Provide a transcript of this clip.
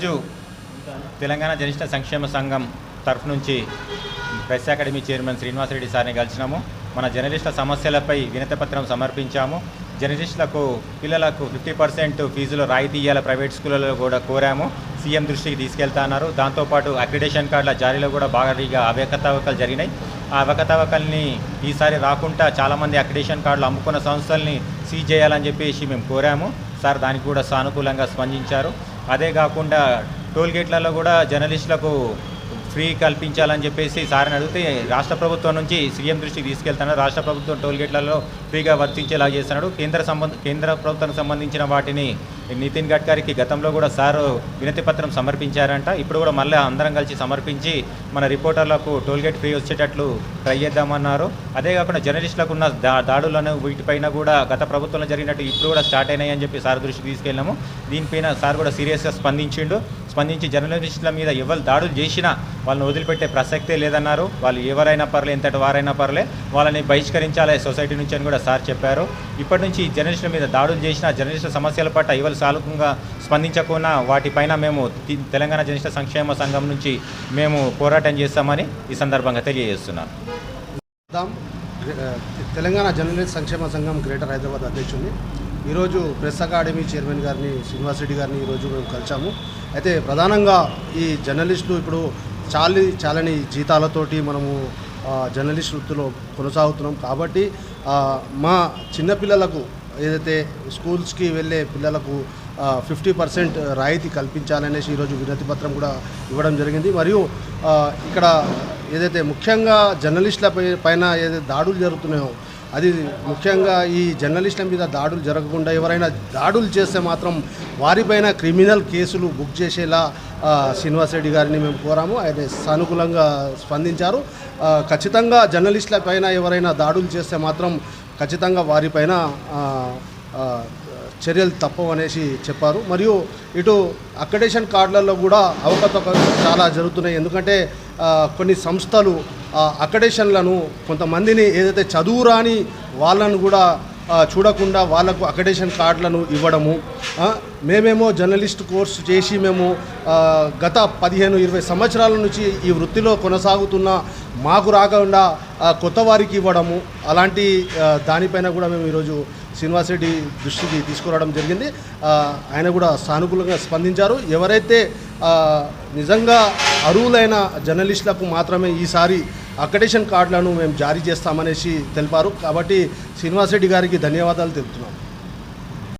ఈరోజు తెలంగాణ జర్నలిస్టుల సంక్షేమ సంఘం తరఫు నుంచి ప్రెస్ అకాడమీ చైర్మన్ శ్రీనివాసరెడ్డి సార్ని కలిసినాము. మన జర్నలిస్టుల సమస్యలపై వినతిపత్రం సమర్పించాము. జర్నలిస్టులకు పిల్లలకు 50% ఫీజులో రాయితీ ఇయ్యాల ప్రైవేట్ స్కూళ్ళలో కూడా కోరాము. సీఎం దృష్టికి తీసుకెళ్తా అన్నారు. దాంతోపాటు అక్రిడేషన్ కార్డుల జారీలో కూడా భారీగా అవకతవకలు జరిగినాయి. ఆ అవకతవకల్ని ఈసారి రాకుండా చాలామంది అక్రిడేషన్ కార్డులు అమ్ముకున్న సంస్థల్ని సీజ్ చేయాలని చెప్పేసి మేము కోరాము. సార్ దానికి కూడా సానుకూలంగా స్పందించారు. అదే కాకుండా టోల్గేట్లలో కూడా జర్నలిస్టులకు ఫ్రీ కల్పించాలని చెప్పేసి సార్ని అడిగితే రాష్ట్ర ప్రభుత్వం నుంచి సీఎం దృష్టికి తీసుకెళ్తున్నాడు. రాష్ట్ర ప్రభుత్వం టోల్గేట్లలో ఫ్రీగా వర్తించేలా చేస్తున్నాడు. కేంద్ర ప్రభుత్వానికి సంబంధించిన వాటిని నితిన్ గడ్కరీకి గతంలో కూడా సార్ వినతిపత్రం సమర్పించారంట. ఇప్పుడు కూడా మళ్ళీ అందరం కలిసి సమర్పించి మన రిపోర్టర్లకు టోల్గేట్ ఫ్రీ వచ్చేటట్లు ట్రై చేద్దామన్నారు. అదే కాకుండా జర్నలిస్టులకు ఉన్న దాడులను వీటిపైన కూడా గత ప్రభుత్వంలో జరిగినట్టు ఇప్పుడు కూడా స్టార్ట్ అయినాయని చెప్పి సార్ దృష్టికి తీసుకెళ్ళాము. దీనిపైన సార్ కూడా సీరియస్గా స్పందించి జర్నలిస్టుల మీద ఎవరు దాడులు చేసినా వాళ్ళని వదిలిపెట్టే ప్రసక్తే లేదన్నారు. వాళ్ళు ఎవరైనా పర్లే, ఎంతటి వారైనా పర్లే, వాళ్ళని బహిష్కరించాలి సొసైటీ నుంచి అని కూడా సార్ చెప్పారు. ఇప్పటి నుంచి జర్నలిస్టుల మీద దాడులు చేసిన జర్నలిస్టుల సమస్యల పట్ల ఎవరు సానుకూలంగా స్పందించకుండా వాటిపైన మేము తెలంగాణ జర్నలిస్టుల సంక్షేమ సంఘం నుంచి మేము పోరాటం చేస్తామని ఈ సందర్భంగా తెలియజేస్తున్నాను. తెలంగాణ జర్నలిస్ట్ సంక్షేమ సంఘం గ్రేటర్ హైదరాబాద్ అధ్యక్షుడిని ఈరోజు ప్రెస్ అకాడమీ చైర్మన్ గారిని శ్రీనివాసరెడ్డి గారిని ఈరోజు మేము కలిసాము. అయితే ప్రధానంగా ఈ జర్నలిస్టులు ఇప్పుడు చాలని జీతాలతోటి మనము జర్నలిస్ట్ వృత్తిలో కొనసాగుతున్నాం. కాబట్టి మా చిన్నపిల్లలకు ఏదైతే స్కూల్స్కి వెళ్ళే పిల్లలకు 50% రాయితీ కల్పించాలనేసి ఈరోజు వినతి పత్రం కూడా ఇవ్వడం జరిగింది. మరియు ఇక్కడ ఏదైతే ముఖ్యంగా జర్నలిస్టుల పైన ఏదైతే దాడులు జరుగుతున్నాయో అది ముఖ్యంగా ఈ జర్నలిస్టుల మీద దాడులు జరగకుండా ఎవరైనా దాడులు చేస్తే మాత్రం వారిపైన క్రిమినల్ కేసులు బుక్ చేసేలా శ్రీనివాసరెడ్డి గారిని మేము కోరాము. ఆయన సానుకూలంగా స్పందించారు. ఖచ్చితంగా జర్నలిస్టుల పైన ఎవరైనా దాడులు చేస్తే మాత్రం ఖచ్చితంగా వారిపైన చర్యలు తప్పవనేసి చెప్పారు. మరియు ఇటు అక్రిడేషన్ కార్డులలో కూడా అవకతవకలు చాలా జరుగుతున్నాయి. ఎందుకంటే కొన్ని సంస్థలు అక్రిడేషన్లను కొంతమందిని ఏదైతే చదువురాని వాళ్ళను కూడా చూడకుండా వాళ్లకు అక్రిడేషన్ కార్డులను ఇవ్వడము. మేమేమో జర్నలిస్ట్ కోర్సు చేసి మేము గత 15-20 సంవత్సరాల నుంచి ఈ వృత్తిలో కొనసాగుతున్న మాకు రాకుండా కొత్త వారికి ఇవ్వడము, అలాంటి దానిపైన కూడా మేము ఈరోజు శ్రీనివాసరెడ్డి దృష్టికి తీసుకురావడం జరిగింది. ఆయన కూడా సానుకూలంగా స్పందించారు. ఎవరైతే నిజంగా అర్హులైన జర్నలిస్టులకు మాత్రమే ఈసారి అక్రిడేషన్ కార్డులను మేము జారీ చేస్తామనేసి తెలిపారు. కాబట్టి శ్రీనివాసరెడ్డి గారికి ధన్యవాదాలు తెలుపుతున్నాం.